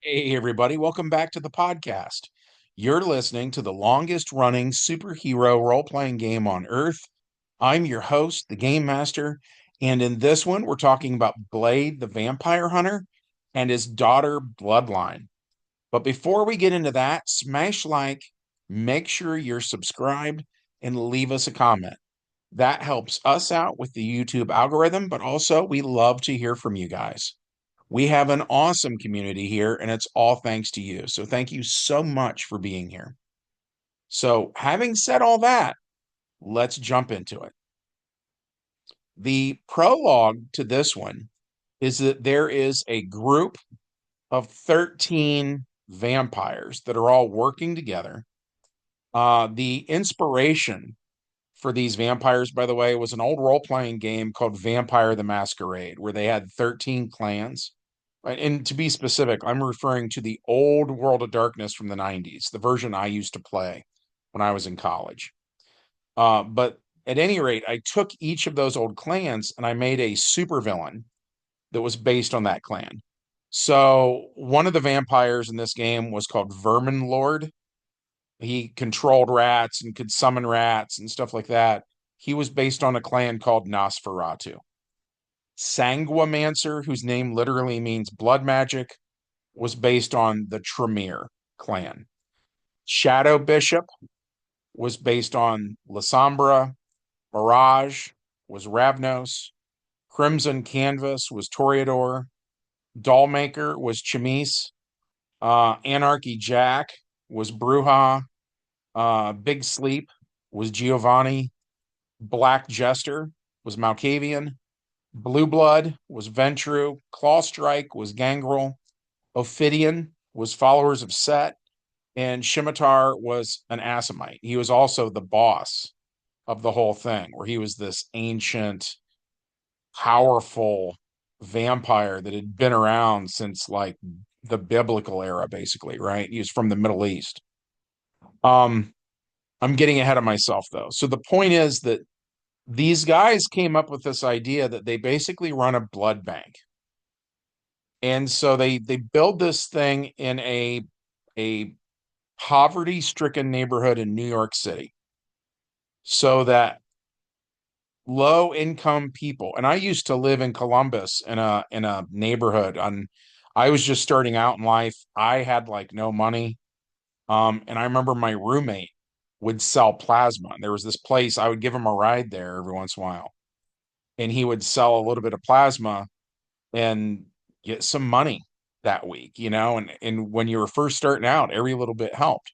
Hey, everybody, welcome back to the podcast. You're listening to the longest running superhero role playing game on Earth. I'm your host, the Game Master, and in this one, we're talking about Blade the Vampire Hunter and his daughter, Bloodline. But before we get into that, smash like, make sure you're subscribed, and leave us a comment. That helps us out with the YouTube algorithm, but also we love to hear from you guys. We have an awesome community here, and it's all thanks to you. So, thank you so much for being here. So, having said all that, let's jump into it. The prologue to this one is that there is a group of 13 vampires that are all working together. The inspiration for these vampires, by the way, was an old role playing game called Vampire the Masquerade, where they had 13 clans. Right. And to be specific, I'm referring to the old World of Darkness from the 90s, the version I used to play when I was in college. But at any rate, I took each of those old clans and I made a supervillain that was based on that clan. So one of the vampires in this game was called Vermin Lord. He controlled rats and could summon rats and stuff like that. He was based on a clan called Nosferatu. Sanguimancer, whose name literally means blood magic, was based on the Tremere clan. Shadow Bishop was based on Lasombra. Mirage was Ravnos. Crimson Canvas was Toreador. Dollmaker was Chemise. Anarchy Jack was Bruja. Big Sleep was Giovanni. Black Jester was Malkavian. Blue Blood was Ventru. Claw Strike was Gangrel. Ophidian was Followers of Set. And Scimitar was an Assamite. He was also the boss of the whole thing, where he was this ancient, powerful vampire that had been around since like the biblical era, basically, right? He was from the Middle East. Um, I'm getting ahead of myself though. So the point is that these guys came up with this idea that they basically run a blood bank. And so they build this thing in a poverty-stricken neighborhood in New York City so that low income people, and I used to live in Columbus in a neighborhood on I was just starting out in life. I had like no money. And I remember my roommate would sell plasma. And there was this place I would give him a ride there every once in a while. And he would sell a little bit of plasma and get some money that week, and when you were first starting out, every little bit helped.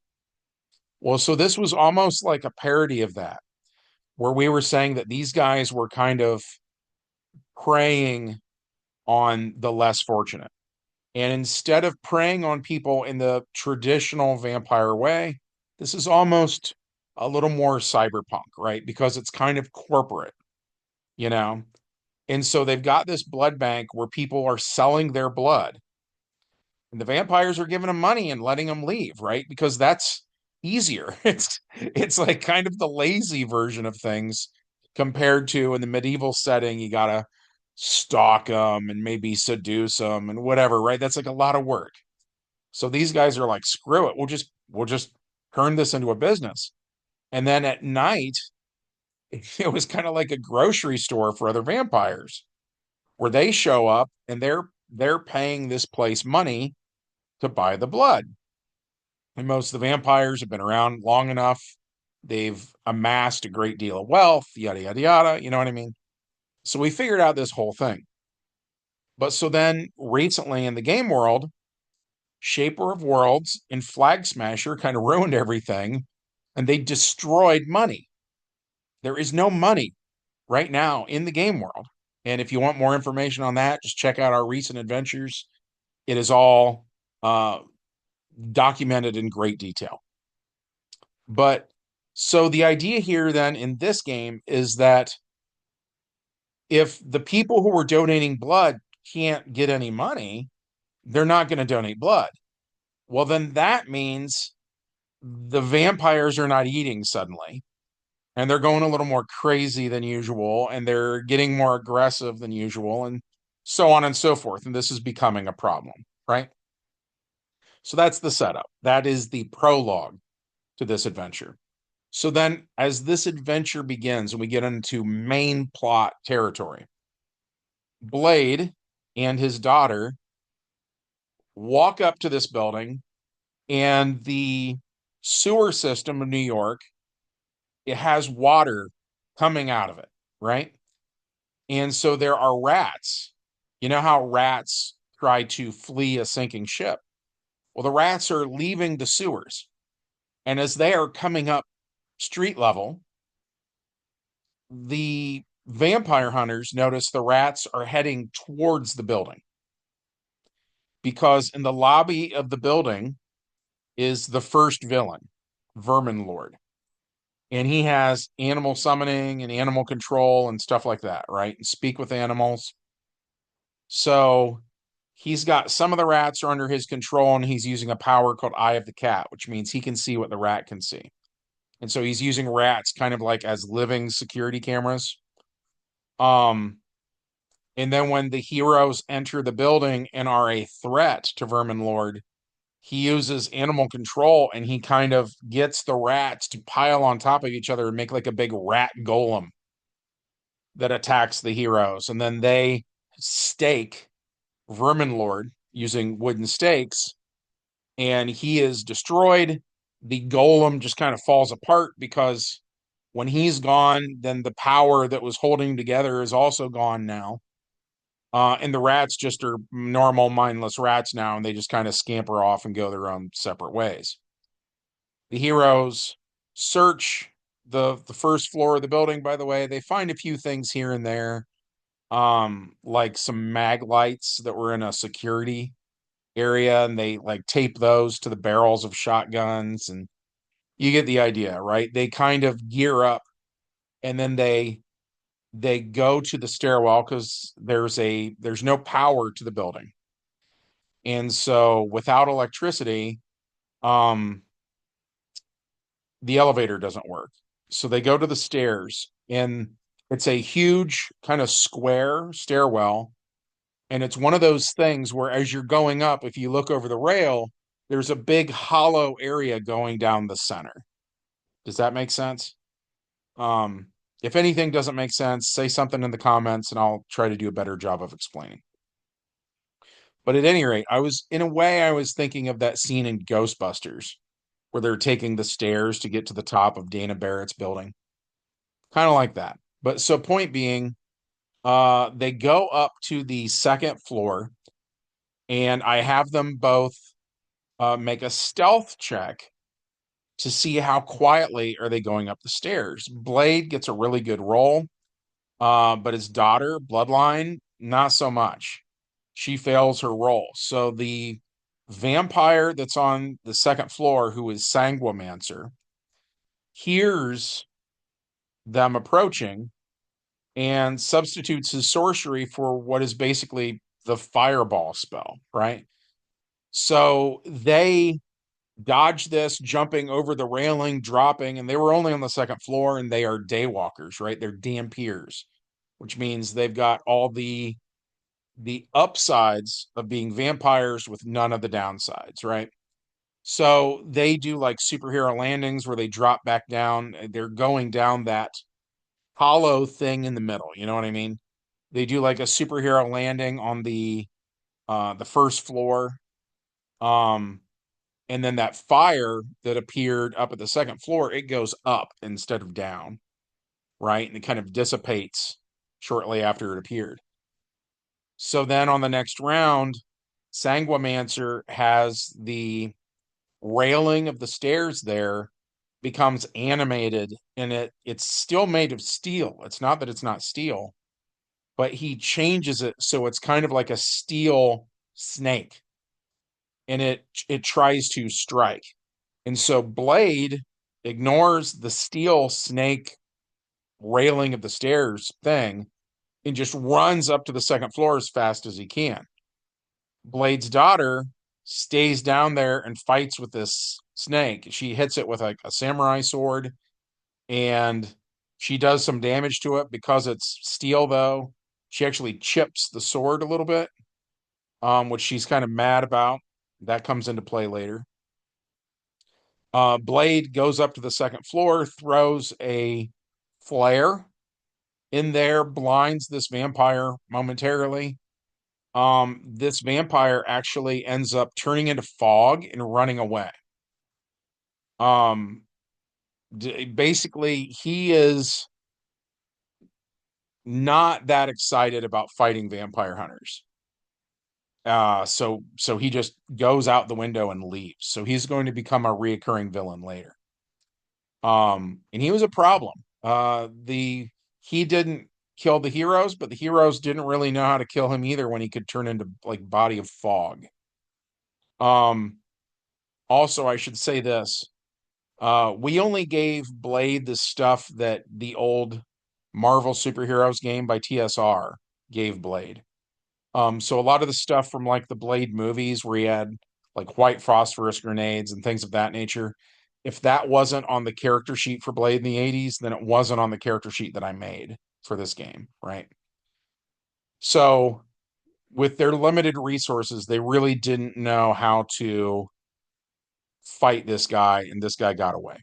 Well, so this was almost like a parody of that, where we were saying that these guys were kind of preying on the less fortunate. And instead of preying on people in the traditional vampire way, this is almost a little more cyberpunk, right? Because it's kind of corporate, you know? And so they've got this blood bank where people are selling their blood and the vampires are giving them money and letting them leave, right? Because that's easier. It's like kind of the lazy version of things compared to in the medieval setting, you gotta stalk them and maybe seduce them and whatever, right? That's like a lot of work. So these guys are like, screw it, we'll just turn this into a business. And then at night, it was kind of like a grocery store for other vampires, where they show up and they're paying this place money to buy the blood. And most of the vampires have been around long enough. They've amassed a great deal of wealth, yada, yada, yada. You know what I mean? So we figured out this whole thing. But so then recently in the game world, Shaper of Worlds and Flag Smasher kind of ruined everything and they destroyed money. There is no money right now in the game world. And if you want more information on that, just check out our recent adventures. It is all uh, documented in great detail. But so the idea here then in this game is that if the people who were donating blood can't get any money, they're not going to donate blood. Well, then that means the vampires are not eating suddenly, and they're going a little more crazy than usual, and they're getting more aggressive than usual, and so on and so forth. And this is becoming a problem, right? So that's the setup. That is the prologue to this adventure. So then, as this adventure begins and we get into main plot territory, Blade and his daughter walk up to this building, and the sewer system of New York, it has water coming out of it, right? And so there are rats. You know how rats try to flee a sinking ship? Well, the rats are leaving the sewers. And as they are coming up street level, the vampire hunters notice the rats are heading towards the building because in the lobby of the building is the first villain, Vermin Lord. And he has animal summoning and animal control and stuff like that, right? And speak with animals. So he's got some of the rats are under his control, and he's using a power called Eye of the Cat, which means he can see what the rat can see. And so he's using rats kind of like as living security cameras. Um, and then when the heroes enter the building and are a threat to Vermin Lord, he uses animal control and he kind of gets the rats to pile on top of each other and make like a big rat golem that attacks the heroes. And then they stake Vermin Lord using wooden stakes, and he is destroyed. The golem just kind of falls apart because when he's gone, then the power that was holding him together is also gone now. And the rats just are normal, mindless rats now, and they just kind of scamper off and go their own separate ways. The heroes search the first floor of the building, by the way. They find a few things here and there, like some mag lights that were in a security area, and they like tape those to the barrels of shotguns, and you get the idea, right? They kind of gear up, and then they go to the stairwell because there's no power to the building. And so without electricity, um the elevator doesn't work. So they go to the stairs, and it's a huge kind of square stairwell. And it's one of those things where as you're going up, if you look over the rail, there's a big hollow area going down the center. Does that make sense? Um, if anything doesn't make sense, say something in the comments and I'll try to do a better job of explaining. But at any rate, in a way, I was thinking of that scene in Ghostbusters where they're taking the stairs to get to the top of Dana Barrett's building. Kind of like that. But so point being, they go up to the second floor, and I have them both make a stealth check to see how quietly are they going up the stairs. Blade gets a really good roll, but his daughter, Bloodline, not so much. She fails her roll. So the vampire that's on the second floor, who is Sanguimancer, hears them approaching and substitutes his sorcery for what is basically the fireball spell, right? So they dodge this, jumping over the railing, dropping, and they were only on the second floor, and they are daywalkers, right? They're dampiers, which means they've got all the upsides of being vampires with none of the downsides, right? So they do like superhero landings where they drop back down. They're going down that hollow thing in the middle. You know what I mean? They do like a superhero landing on the first floor. Um, and then that fire that appeared up at the second floor, it goes up instead of down, right? And it kind of dissipates shortly after it appeared. So then on the next round, Sanguimancer has the railing of the stairs there becomes animated, and it's still made of steel. It's not that it's not steel, but he changes it so it's kind of like a steel snake, and it tries to strike. And so Blade ignores the steel snake railing of the stairs thing and just runs up to the second floor as fast as he can. Blade's daughter stays down there and fights with this snake. She hits it with like a samurai sword, and she does some damage to it because it's steel, though. She actually chips the sword a little bit, which she's kind of mad about. That comes into play later. Blade goes up to the second floor, throws a flare in there, blinds this vampire momentarily. This vampire actually ends up turning into fog and running away. Um, Basically, he is not that excited about fighting vampire hunters. So he just goes out the window and leaves. So he's going to become a reoccurring villain later. And he was a problem. The He didn't kill the heroes, but the heroes didn't really know how to kill him either when he could turn into like body of fog. Um, Also, I should say this. We only gave Blade the stuff that the old Marvel Superheroes game by TSR gave Blade. So a lot of the stuff from like the Blade movies where he had like white phosphorus grenades and things of that nature, if that wasn't on the character sheet for Blade in the 80s, then it wasn't on the character sheet that I made for this game, right? So with their limited resources, they really didn't know how to fight this guy, and this guy got away.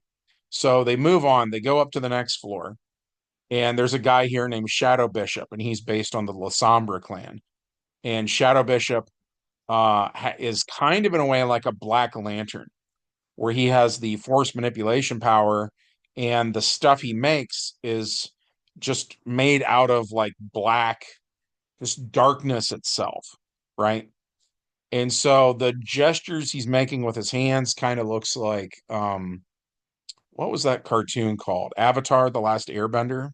So they move on, they go up to the next floor, and there's a guy here named Shadow Bishop, and he's based on the Lasombra clan. And Shadow Bishop is kind of in a way like a Black Lantern, where he has the force manipulation power, and the stuff he makes is just made out of like black, just darkness itself, right? And so the gestures he's making with his hands kind of looks like what was that cartoon called? Avatar: The Last Airbender.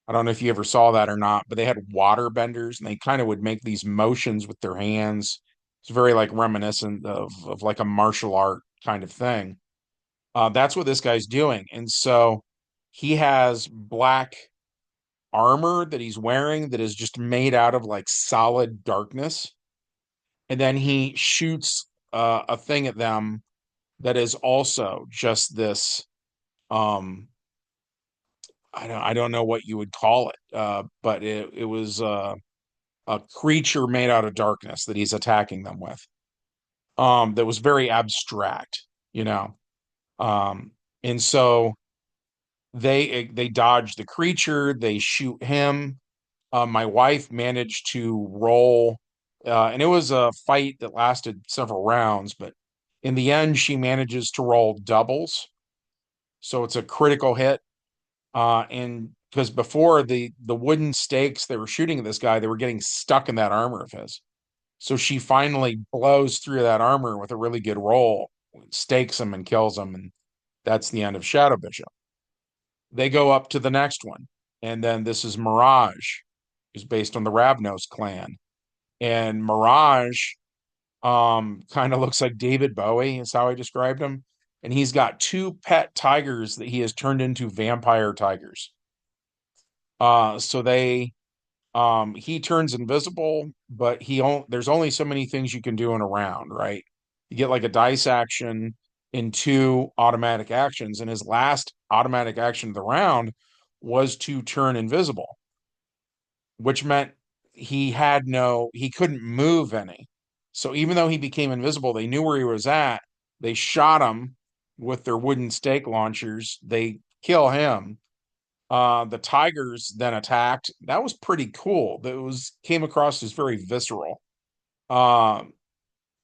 I don't know if you ever saw that or not, but they had water benders and they kind of would make these motions with their hands. It's very like reminiscent of like a martial art kind of thing. That's what this guy's doing. And so he has black armor that he's wearing that is just made out of like solid darkness. And then he shoots a thing at them that is also just this um I don't know what you would call it, but it was a creature made out of darkness that he's attacking them with. That was very abstract, you know. Um, and so they dodge the creature, they shoot him. My wife managed to roll, and it was a fight that lasted several rounds, but in the end, she manages to roll doubles, so it's a critical hit. And because before the wooden stakes they were shooting at this guy, they were getting stuck in that armor of his. So she finally blows through that armor with a really good roll, stakes him and kills him, and that's the end of Shadow Bishop. They go up to the next one, and then this is Mirage, who's based on the Ravnos clan. And Mirage kind of looks like David Bowie, is how I described him. And he's got two pet tigers that he has turned into vampire tigers. So they he turns invisible, but there's only so many things you can do in a round, right? You get like a dice action in two automatic actions, and his last automatic action of the round was to turn invisible, which meant he couldn't move any. So even though he became invisible, they knew where he was at. They shot him with their wooden stake launchers. They kill him. The tigers then attacked. That was pretty cool. That was came across as very visceral. Um,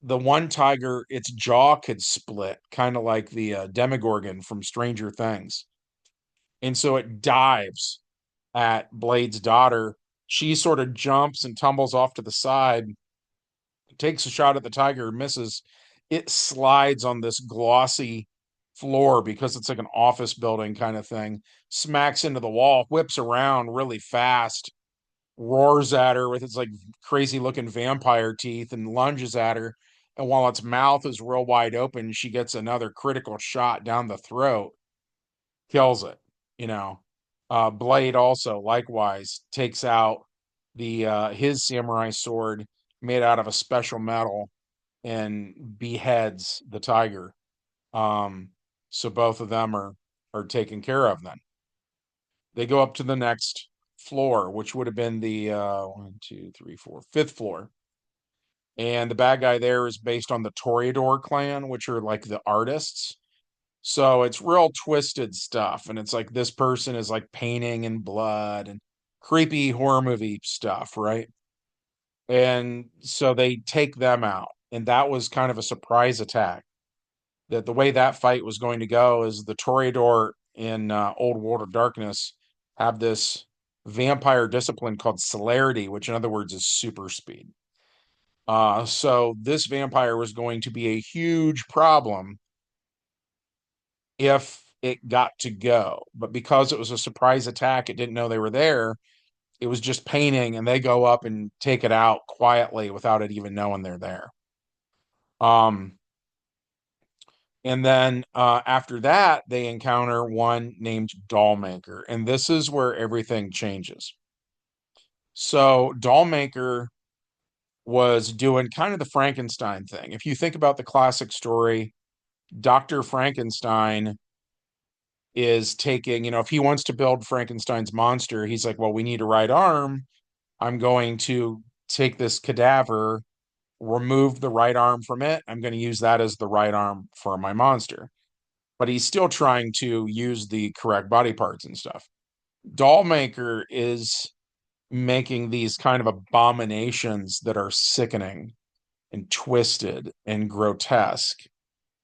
the one tiger, its jaw could split, kind of like the Demogorgon from Stranger Things, and so it dives at Blade's daughter. She sort of jumps and tumbles off to the side, takes a shot at the tiger, misses. It slides on this glossy floor because it's like an office building kind of thing, smacks into the wall, whips around really fast, roars at her with its like crazy looking vampire teeth and lunges at her. And while its mouth is real wide open, she gets another critical shot down the throat, kills it, you know. Blade also likewise takes out the his samurai sword made out of a special metal and beheads the tiger. Um, so both of them are taken care of then. They go up to the next floor, which would have been the one, two, three, four, fifth floor. and the bad guy there is based on the Toreador clan, which are like the artists. So it's real twisted stuff, and it's like this person is like painting in blood and creepy horror movie stuff, right? And so they take them out, and that was kind of a surprise attack. That the way that fight was going to go is the Toreador in Old World of Darkness have this vampire discipline called celerity, which in other words is super speed. So this vampire was going to be a huge problem if it got to go. But because it was a surprise attack, it didn't know they were there. It was just painting, and they go up and take it out quietly without it even knowing they're there. Um, and then after that, they encounter one named Dollmaker, and this is where everything changes. So Dollmaker was doing kind of the Frankenstein thing. If you think about the classic story, Dr. Frankenstein is taking, if he wants to build Frankenstein's monster, he's like, well, we need a right arm. I'm going to take this cadaver, remove the right arm from it. I'm going to use that as the right arm for my monster. But he's still trying to use the correct body parts and stuff. Dollmaker is making these kind of abominations that are sickening and twisted and grotesque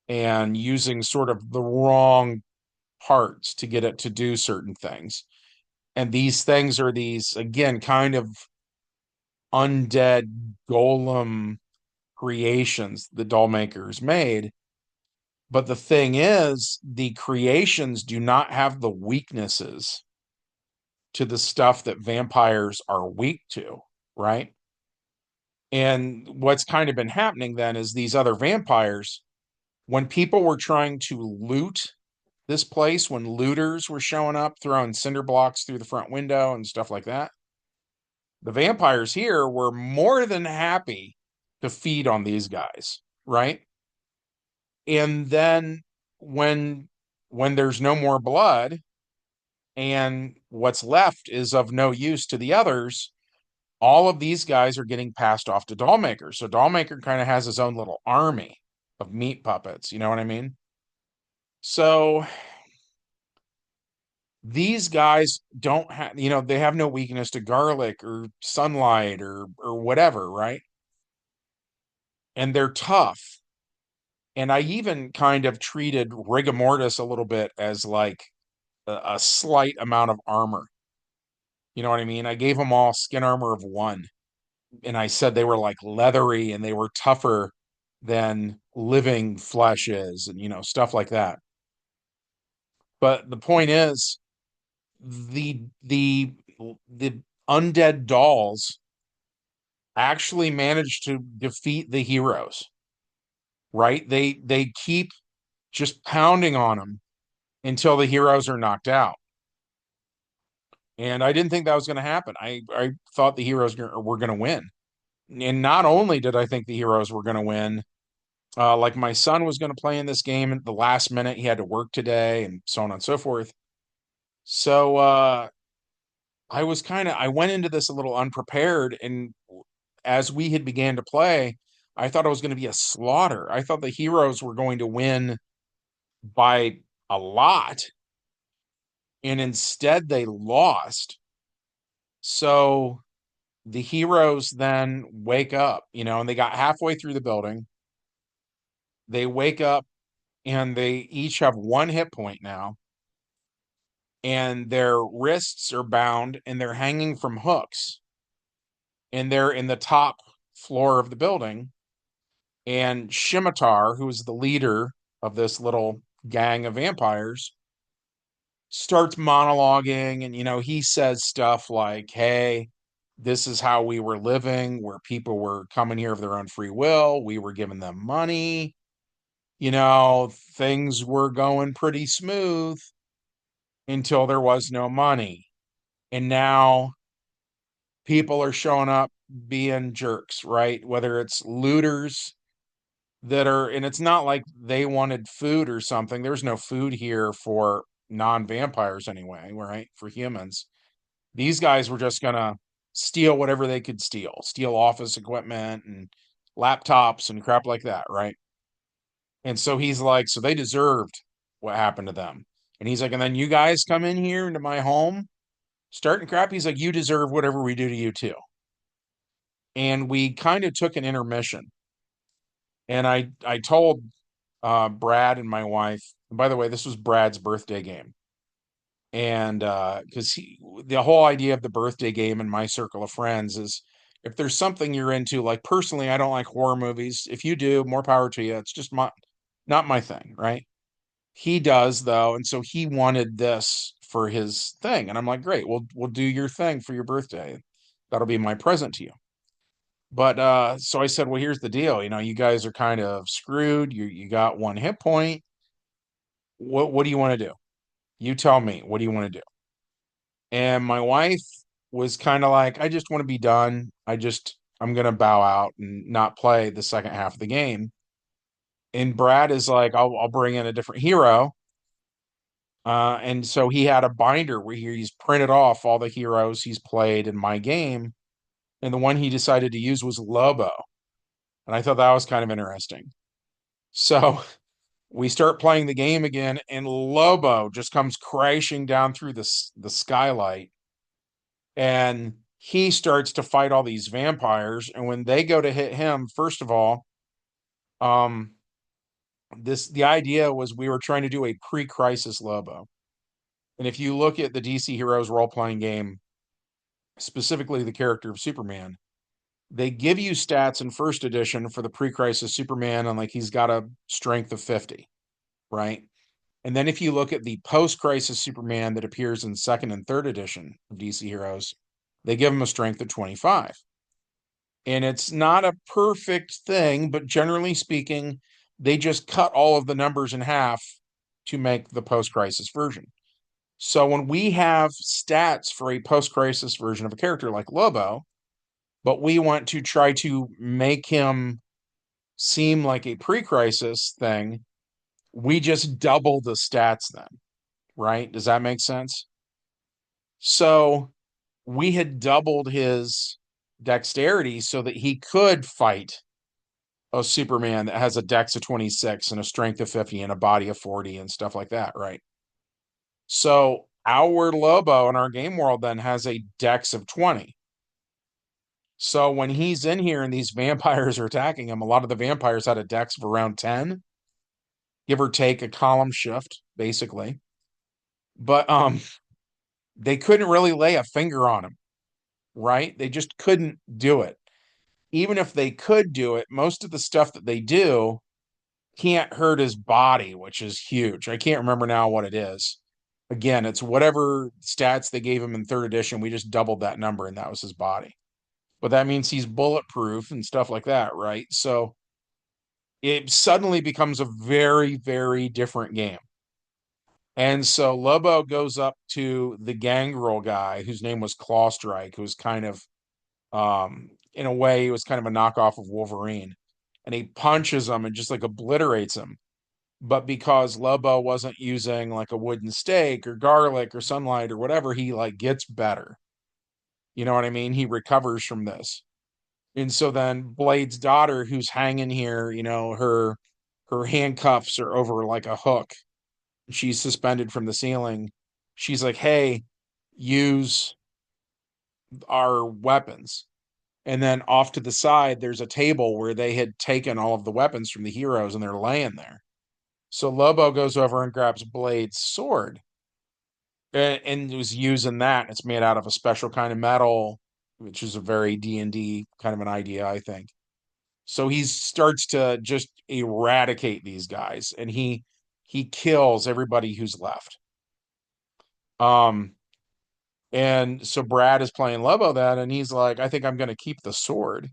and using sort of the wrong parts to get it to do certain things. And these things are these, again, kind of undead golem creations the doll makers made. But the thing is, the creations do not have the weaknesses to the stuff that vampires are weak to, right? And what's kind of been happening then is these other vampires, when people were trying to loot this place, when looters were showing up, throwing cinder blocks through the front window and stuff like that, the vampires here were more than happy to feed on these guys, right? And then when there's no more blood and what's left is of no use to the others, all of these guys are getting passed off to Dollmaker. So Dollmaker kind of has his own little army of meat puppets, you know what I mean? So these guys don't have, they have no weakness to garlic or sunlight or whatever, right? And they're tough. And I even kind of treated rigor mortis a little bit as like a slight amount of armor. You know what I mean? I gave them all skin armor of one, and I said they were like leathery and they were tougher than living flesh is, and stuff like that. But the point is, the undead dolls actually managed to defeat the heroes, right? They keep just pounding on them until the heroes are knocked out. And I didn't think that was going to happen. I thought the heroes were going to win. And not only did I think the heroes were going to win, like my son was going to play in this game at the last minute. He had to work today and so on and so forth. So I went into this a little unprepared. And as we had began to play, I thought it was going to be a slaughter. I thought the heroes were going to win by a lot. And instead they lost. So the heroes then wake up, and they got halfway through the building. They wake up and they each have one hit point now, and their wrists are bound and they're hanging from hooks, and they're in the top floor of the building. And Shimitar, who is the leader of this little gang of vampires, starts monologuing, and he says stuff like, hey, this is how we were living, where people were coming here of their own free will, we were giving them money, things were going pretty smooth until there was no money. And now people are showing up being jerks, right? Whether it's looters and it's not like they wanted food or something. There's no food here for non-vampires anyway, right? For humans. These guys were just gonna steal whatever they could steal office equipment and laptops and crap like that, right? And so he's like, so they deserved what happened to them. And he's like, and then you guys come in here into my home starting crap. He's like, you deserve whatever we do to you too. And we kind of took an intermission. And I told Brad and my wife, and by the way, this was Brad's birthday game. And because the whole idea of the birthday game in my circle of friends is if there's something you're into, like personally, I don't like horror movies. If you do, more power to you. It's just not my thing, right? He does though, and so he wanted this for his thing, and I'm like, great, we'll do your thing for your birthday. That'll be my present to you. But so I said, well, here's the deal. You guys are kind of screwed. You got one hit point. What do you want to do? You tell me. What do you want to do? And my wife was kind of like, I just want to be done. I'm gonna bow out and not play the second half of the game. And Brad is like, I'll bring in a different hero. And so he had a binder where he's printed off all the heroes he's played in my game. And the one he decided to use was Lobo. And I thought that was kind of interesting. So we start playing the game again, and Lobo just comes crashing down through the skylight. And he starts to fight all these vampires. And when they go to hit him, first of all, um, the idea was we were trying to do a pre-crisis Lobo. And if you look at the DC Heroes role-playing game, specifically the character of Superman, they give you stats in first edition for the pre-crisis Superman, and like he's got a strength of 50, right? And then if you look at the post-crisis Superman that appears in second and third edition of DC Heroes, they give him a strength of 25. And it's not a perfect thing, but generally speaking, they just cut all of the numbers in half to make the post-crisis version. So when we have stats for a post-crisis version of a character like Lobo, but we want to try to make him seem like a pre-crisis thing, we just double the stats then, right? Does that make sense? So we had doubled his dexterity so that he could fight a Superman that has a dex of 26 and a strength of 50 and a body of 40 and stuff like that, right? So our Lobo in our game world then has a dex of 20. So when he's in here and these vampires are attacking him, a lot of the vampires had a dex of around 10, give or take a column shift, basically. But they couldn't really lay a finger on him, right? They just couldn't do it. Even if they could do it, most of the stuff that they do can't hurt his body, which is huge. I can't remember now what it is. Again, it's whatever stats they gave him in third edition. We just doubled that number, and that was his body. But that means he's bulletproof and stuff like that, right? So it suddenly becomes a very, very different game. And so Lobo goes up to the gangrel guy whose name was Clawstrike, who was kind of, in a way, he was kind of a knockoff of Wolverine. And he punches him and just like obliterates him. But because Lobo wasn't using like a wooden stake or garlic or sunlight or whatever, he like gets better. You know what I mean? He recovers from this. And so then Blade's daughter, who's hanging here, her handcuffs are over like a hook. She's suspended from the ceiling. She's like, "Hey, use our weapons." And then off to the side, there's a table where they had taken all of the weapons from the heroes and they're laying there. So Lobo goes over and grabs Blade's sword and was using that. It's made out of a special kind of metal, which is a very D&D kind of an idea, I think. So he starts to just eradicate these guys, and he kills everybody who's left. Um, and so Brad is playing Lobo then, and he's like, I think I'm going to keep the sword.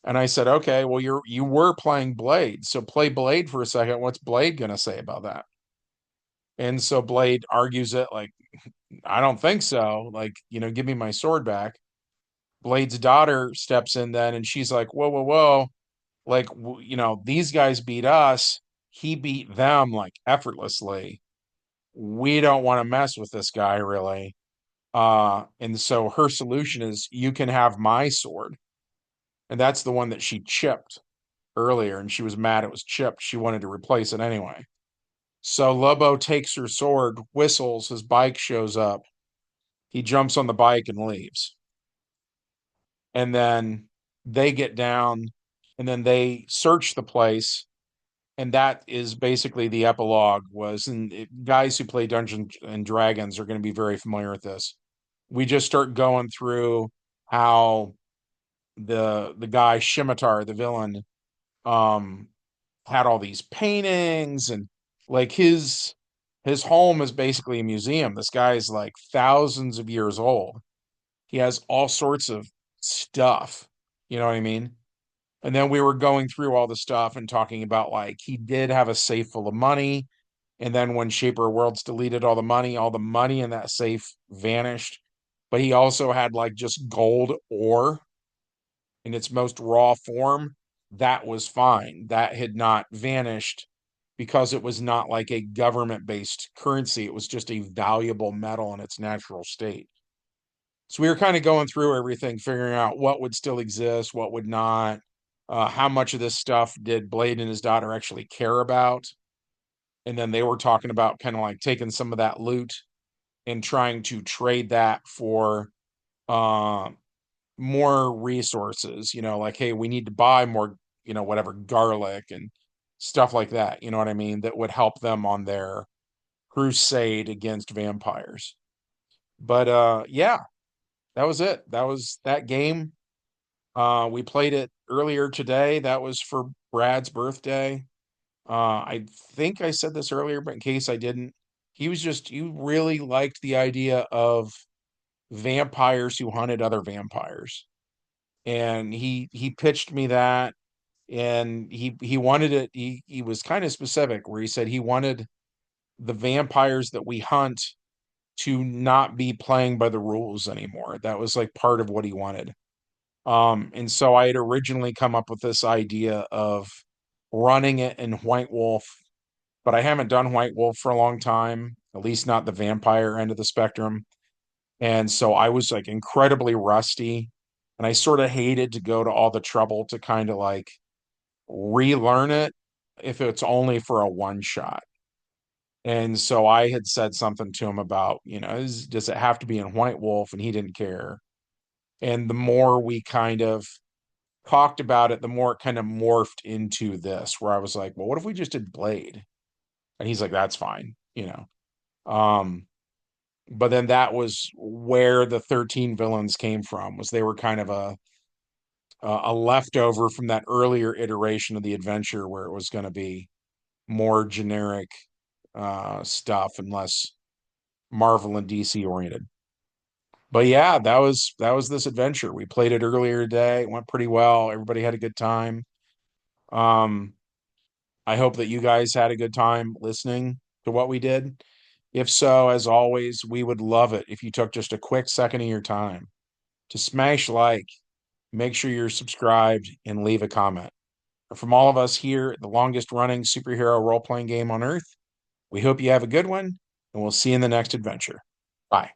And I said, okay, well, you were playing Blade, so play Blade for a second. What's Blade going to say about that? And so Blade argues it like, I don't think so. Like, give me my sword back. Blade's daughter steps in then, and she's like, whoa, whoa, whoa. Like, these guys beat us. He beat them like effortlessly. We don't want to mess with this guy really. And so her solution is, you can have my sword. And that's the one that she chipped earlier, and she was mad it was chipped. She wanted to replace it anyway. So Lobo takes her sword, whistles, his bike shows up. He jumps on the bike and leaves. And then they get down and then they search the place. And that is basically the epilogue was, and guys who play Dungeons and Dragons are going to be very familiar with this. We just start going through how the guy Shimitar, the villain, um had all these paintings, and like his home is basically a museum. This guy is like thousands of years old. He has all sorts of stuff. You know what I mean? And then we were going through all the stuff and talking about like he did have a safe full of money. And then when Shaper Worlds deleted all the money in that safe vanished. But he also had like just gold ore in its most raw form. That was fine. That had not vanished because it was not like a government based currency. It was just a valuable metal in its natural state. So we were kind of going through everything, figuring out what would still exist, what would not, how much of this stuff did Blade and his daughter actually care about. And then they were talking about kind of like taking some of that loot and trying to trade that for uh, more resources, like, hey, we need to buy more, whatever, garlic and stuff like that. You know what I mean? That would help them on their crusade against vampires. But yeah, that was it. That was that game. We played it earlier today. That was for Brad's birthday. I think I said this earlier, but in case I didn't, he really liked the idea of vampires who hunted other vampires. And he pitched me that, and he wanted it. He was kind of specific where he said he wanted the vampires that we hunt to not be playing by the rules anymore. That was like part of what he wanted. And so I had originally come up with this idea of running it in White Wolf, but I haven't done White Wolf for a long time, at least not the vampire end of the spectrum. And so I was like incredibly rusty, and I sort of hated to go to all the trouble to kind of like relearn it if it's only for a one shot. And so I had said something to him about, does it have to be in White Wolf? And he didn't care. And the more we kind of talked about it, the more it kind of morphed into this, where I was like, well, what if we just did Blade? And he's like, that's fine. But then that was where the 13 villains came from, was they were kind of a leftover from that earlier iteration of the adventure where it was going to be more generic stuff and less Marvel and DC oriented. But yeah, that was this adventure. We played it earlier today. It went pretty well. Everybody had a good time. Um, I hope that you guys had a good time listening to what we did. If so, as always, we would love it if you took just a quick second of your time to smash like, make sure you're subscribed, and leave a comment. From all of us here at the longest running superhero role playing game on earth, we hope you have a good one, and we'll see you in the next adventure. Bye.